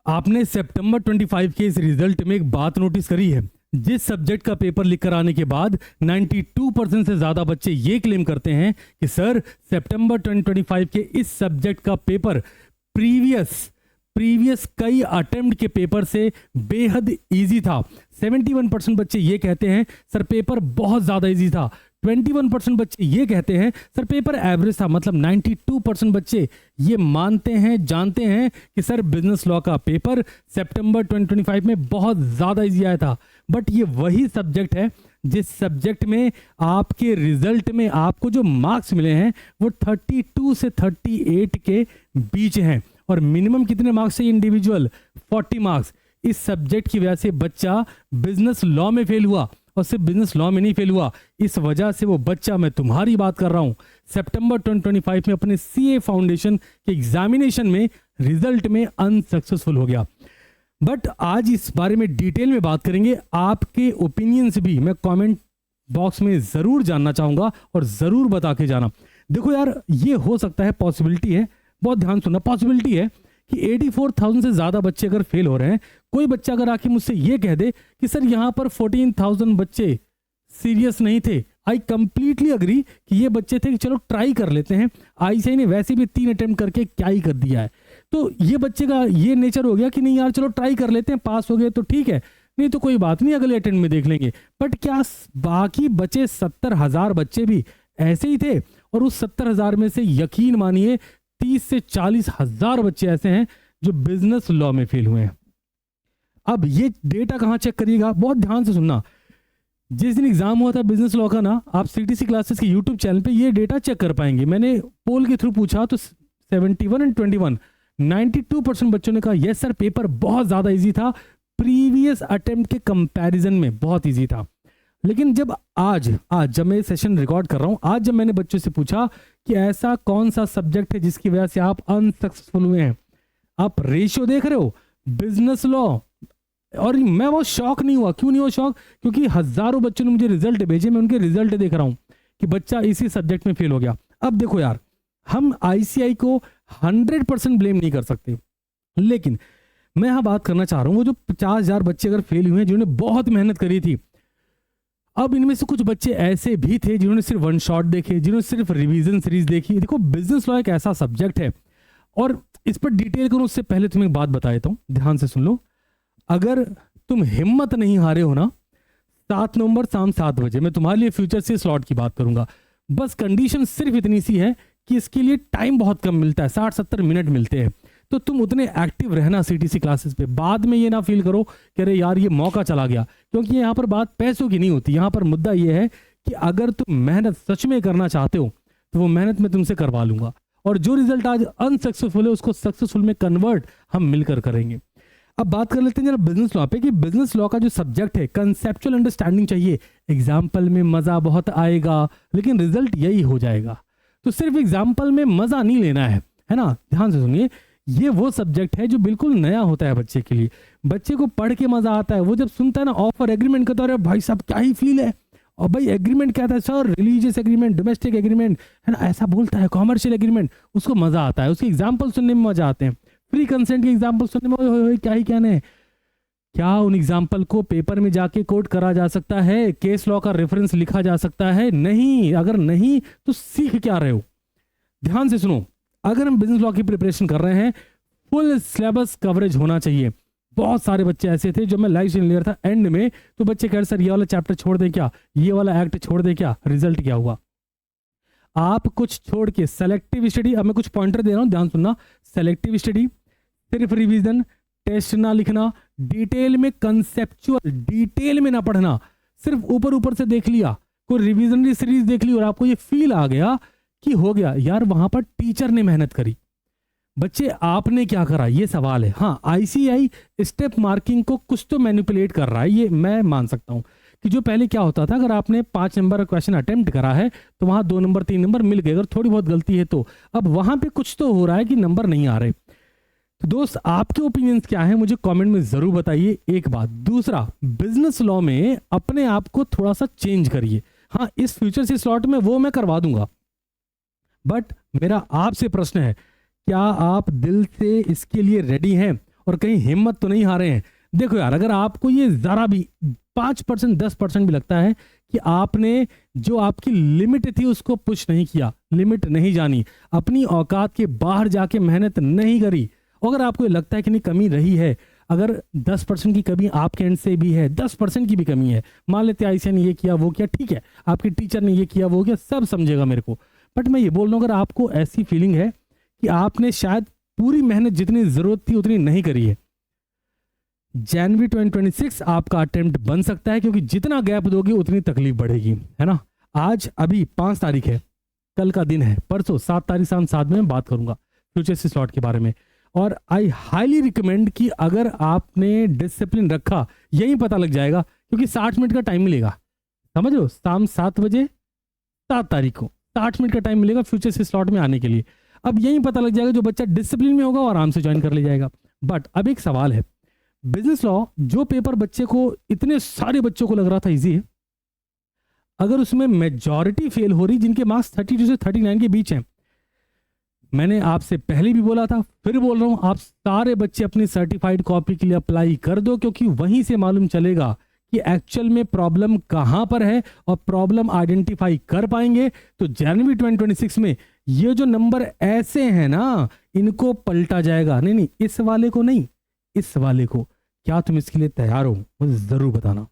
आपने सितंबर 25 के इस रिजल्ट में एक बात नोटिस करी है। जिस सब्जेक्ट का पेपर लिख कर आने के बाद 92% से ज़्यादा बच्चे ये क्लेम करते हैं कि सर सितंबर 2025 के इस सब्जेक्ट का पेपर प्रीवियस कई अटेम्प्ट के पेपर से बेहद इजी था। 71% बच्चे ये कहते हैं सर पेपर बहुत ज़्यादा इजी था। 21% बच्चे ये कहते हैं सर पेपर एवरेज था। मतलब 92% बच्चे ये मानते हैं, जानते हैं कि सर बिजनेस लॉ का पेपर सितंबर 2025 में बहुत ज़्यादा इजी आया था। बट ये वही सब्जेक्ट है जिस सब्जेक्ट में आपके रिजल्ट में आपको जो मार्क्स मिले हैं वो 32 से 38 के बीच हैं। और मिनिमम कितने मार्क्स है इंडिविजुअल? 40 मार्क्स। इस सब्जेक्ट की वजह से बच्चा बिजनेस लॉ में फेल हुआ, और सिर्फ बिजनेस लॉ में नहीं फेल हुआ, इस वजह से वो बच्चा, मैं तुम्हारी बात कर रहा हूं, सितंबर 2025 में अपने सीए फाउंडेशन के एग्जामिनेशन में रिजल्ट में अनसक्सेसफुल हो गया। बट आज इस बारे में डिटेल में बात करेंगे। आपके ओपिनियंस भी मैं कमेंट बॉक्स में ज़रूर जानना चाहूँगा और ज़रूर बता के जाना। देखो यार, ये हो सकता है, पॉसिबिलिटी है, बहुत ध्यान सुनना, पॉसिबिलिटी है कि 84,000 से ज़्यादा बच्चे अगर फेल हो रहे हैं, कोई बच्चा अगर आके मुझसे ये कह दे कि सर यहाँ पर 14,000 बच्चे सीरियस नहीं थे, आई कंप्लीटली अग्री कि ये बच्चे थे कि चलो ट्राई कर लेते हैं। आईसीआई ने वैसे भी 3 अटेम्प्ट करके क्या ही कर दिया है, तो ये बच्चे का ये नेचर हो गया कि नहीं यार चलो ट्राई कर लेते हैं, पास हो गए तो ठीक है, नहीं तो कोई बात नहीं, अगले अटेम्प्ट में देख लेंगे। बट क्या बाकी बचे 70,000 बच्चे भी ऐसे ही थे? और उस 70,000 में से यकीन मानिए 30 से 40,000 बच्चे ऐसे हैं जो बिजनेस लॉ में फेल हुए हैं। अब ये डेटा कहाँ चेक करिएगा, बहुत ध्यान से सुनना। जिस दिन एग्जाम हुआ था बिजनेस लॉ का ना, आप सीटीसी क्लासेस के यूट्यूब चैनल पे ये डेटा चेक कर पाएंगे। मैंने पोल के थ्रू पूछा तो 71 एंड 21 92% बच्चों ने कहा यस सर पेपर बहुत ज़्यादा इजी था, प्रीवियस अटेम्प्ट के कंपैरिजन में बहुत इजी था। लेकिन जब आज जब मैं सेशन रिकॉर्ड कर रहा हूँ, आज जब मैंने बच्चों से पूछा कि ऐसा कौन सा सब्जेक्ट है जिसकी वजह से आप अनसक्सेसफुल हुए हैं, आप रेशियो देख रहे हो बिजनेस लॉ, और मैं वो शॉक नहीं हुआ। क्यों नहीं हुआ शॉक? क्योंकि हजारों बच्चों ने मुझे रिजल्ट भेजे, मैं उनके रिजल्ट देख रहा हूं कि बच्चा इसी सब्जेक्ट में फेल हो गया। अब देखो यार, हम आईसीआई को 100% ब्लेम नहीं कर सकते, लेकिन मैं यहां बात करना चाह रहा हूं वो जो 50,000 बच्चे अगर फेल हुए हैं जिन्होंने बहुत मेहनत करी थी। अब इनमें से कुछ बच्चे ऐसे भी थे जिन्होंने सिर्फ वन शॉट देखे, जिन्होंने सिर्फ रिवीजन सीरीज देखी। देखो बिजनेस लॉ एक ऐसा सब्जेक्ट है, और इस पर डिटेल करूं उससे पहले तुम्हें एक बात बता देता हूं, ध्यान से सुन लो। अगर तुम हिम्मत नहीं हारे हो ना, 7 नवंबर शाम 7 बजे मैं तुम्हारे लिए फ्यूचर से स्लॉट की बात करूंगा। बस कंडीशन सिर्फ इतनी सी है कि इसके लिए टाइम बहुत कम मिलता है, 60-70 मिनट मिलते हैं, तो तुम उतने एक्टिव रहना सीटीसी क्लासेस पे। बाद में ये ना फील करो कि अरे यार ये मौका चला गया, क्योंकि यहाँ पर बात पैसों की नहीं होती। यहाँ पर मुद्दा ये है कि अगर तुम मेहनत सच में करना चाहते हो तो वो मेहनत मैं तुमसे करवा लूंगा, और जो रिजल्ट आज अनसक्सेसफुल है उसको सक्सेसफुल में कन्वर्ट हम मिलकर करेंगे। अब बात कर लेते हैं जरा बिजनेस लॉ पे, कि बिजनेस लॉ का जो सब्जेक्ट है कंसेप्चुअल अंडरस्टैंडिंग चाहिए। एग्जाम्पल में मजा बहुत आएगा लेकिन रिजल्ट यही हो जाएगा, तो सिर्फ एग्जाम्पल में मजा नहीं लेना है ना। ध्यान से सुनिए, ये वो सब्जेक्ट है जो बिल्कुल नया होता है बच्चे के लिए। बच्चे को पढ़ के मजा आता है, वो जब सुनता है ना ऑफर एग्रीमेंट का, तो भाई साहब क्या ही फील है। और भाई एग्रीमेंट क्या था sir? Religious agreement, domestic agreement, है ना, ऐसा बोलता है, कॉमर्शियल एग्रीमेंट, उसको मजा आता है, उसके एग्जाम्पल सुनने में मजा आते हैं। फ्री कंसेंट के एग्जाम्पल सुनने में क्या ही कहने हैं। क्या उन एग्जाम्पल को पेपर में जाके कोट करा जा सकता है? केस लॉ का रेफरेंस लिखा जा सकता है? नहीं। अगर नहीं तो सीख क्या रहे हो? ध्यान से सुनो, अगर हम बिजनेस लॉ की प्रिपरेशन कर रहे हैं, फुल सिलेबस कवरेज होना चाहिए। बहुत सारे बच्चे ऐसे थे जो मैं लाइव स्ट्रीम ले रहा था, एंड में तो बच्चे कह रहे सर ये वाला चैप्टर छोड़ दें क्या, ये वाला एक्ट छोड़ दें क्या? रिजल्ट क्या हुआ? आप कुछ छोड़ के सेलेक्टिव स्टडी, अब मैं कुछ पॉइंटर दे रहा हूं, ध्यान सुनना। सेलेक्टिव स्टडी, सिर्फ रिवीजन, टेस्ट ना लिखना, डिटेल में कंसेप्चुअल डिटेल में ना पढ़ना, सिर्फ ऊपर ऊपर से देख लिया, कोई रिवीजनरी सीरीज देख ली और आपको ये फील आ गया कि हो गया यार, वहां पर टीचर ने मेहनत करी, बच्चे आपने क्या करा, ये सवाल है। हाँ, आईसीआई स्टेप मार्किंग को कुछ तो मैनिपुलेट कर रहा है, ये मैं मान सकता हूं कि जो पहले क्या होता था, अगर आपने 5 नंबर क्वेश्चन अटेम्प्ट करा है तो वहां 2 नंबर 3 नंबर मिल गए, अगर थोड़ी बहुत गलती है तो। अब वहां पे कुछ तो हो रहा है कि नंबर नहीं आ रहे। तो दोस्त, आपके ओपिनियंस क्या है मुझे कमेंट में जरूर बताइए। एक बात। दूसरा, बिजनेस लॉ में अपने आप को थोड़ा सा चेंज करिए। हाँ, इस फ्यूचर से स्लॉट में वो मैं करवा दूंगा, बट मेरा आपसे प्रश्न है, क्या आप दिल से इसके लिए रेडी हैं? और कहीं हिम्मत तो नहीं हारे हैं। देखो यार, अगर आपको ये ज़रा भी 5% 10% भी लगता है कि आपने जो आपकी लिमिट थी उसको पुश नहीं किया, लिमिट नहीं जानी, अपनी औकात के बाहर जाके मेहनत नहीं करी, अगर आपको ये लगता है कि नहीं कमी रही है, अगर 10% की कमी आपके एंड से भी है, 10% की भी कमी है, मान लेते आयशा ने ये किया वो किया, ठीक है, आपके टीचर ने ये किया वो किया, सब समझेगा मेरे को, बट मैं ये बोल रहा हूँ अगर आपको ऐसी फीलिंग है कि आपने शायद पूरी मेहनत जितनी ज़रूरत थी उतनी नहीं करी है, जनवरी 2026 आपका अटेम्प्ट बन सकता है, क्योंकि जितना गैप दोगे उतनी तकलीफ बढ़ेगी, है ना। आज अभी 5 तारीख है, कल का दिन है, परसों 7 तारीख शाम 7 में बात करूंगा फ्यूचर से स्लॉट के बारे में। और आई हाईली रिकमेंड कि अगर आपने डिसिप्लिन रखा, यही पता लग जाएगा, क्योंकि 60 मिनट का टाइम मिलेगा, समझ लो, शाम 7 बजे 7 तारीख को 60 मिनट का टाइम मिलेगा फ्यूचर से स्लॉट में आने के लिए। अब यही पता लग जाएगा, जो बच्चा डिसिप्लिन में होगा वो आराम से ज्वाइन कर ले जाएगा। बट अब एक सवाल है, बिजनेस लॉ जो पेपर बच्चे को, इतने सारे बच्चों को लग रहा था इजी है, अगर उसमें मेजॉरिटी फेल हो रही जिनके मार्क्स 32 से 39 के बीच हैं, मैंने आपसे पहले भी बोला था, फिर बोल रहा हूं, आप सारे बच्चे अपनी सर्टिफाइड कॉपी के लिए अप्लाई कर दो, क्योंकि वहीं से मालूम चलेगा कि एक्चुअल में प्रॉब्लम कहां पर है, और प्रॉब्लम आइडेंटिफाई कर पाएंगे तो जनवरी 2026 में ये जो नंबर ऐसे हैं ना, इनको पलटा जाएगा। नहीं, इस वाले को नहीं, इस वाले को। क्या तुम इसके लिए तैयार हो? मुझे जरूर बताना।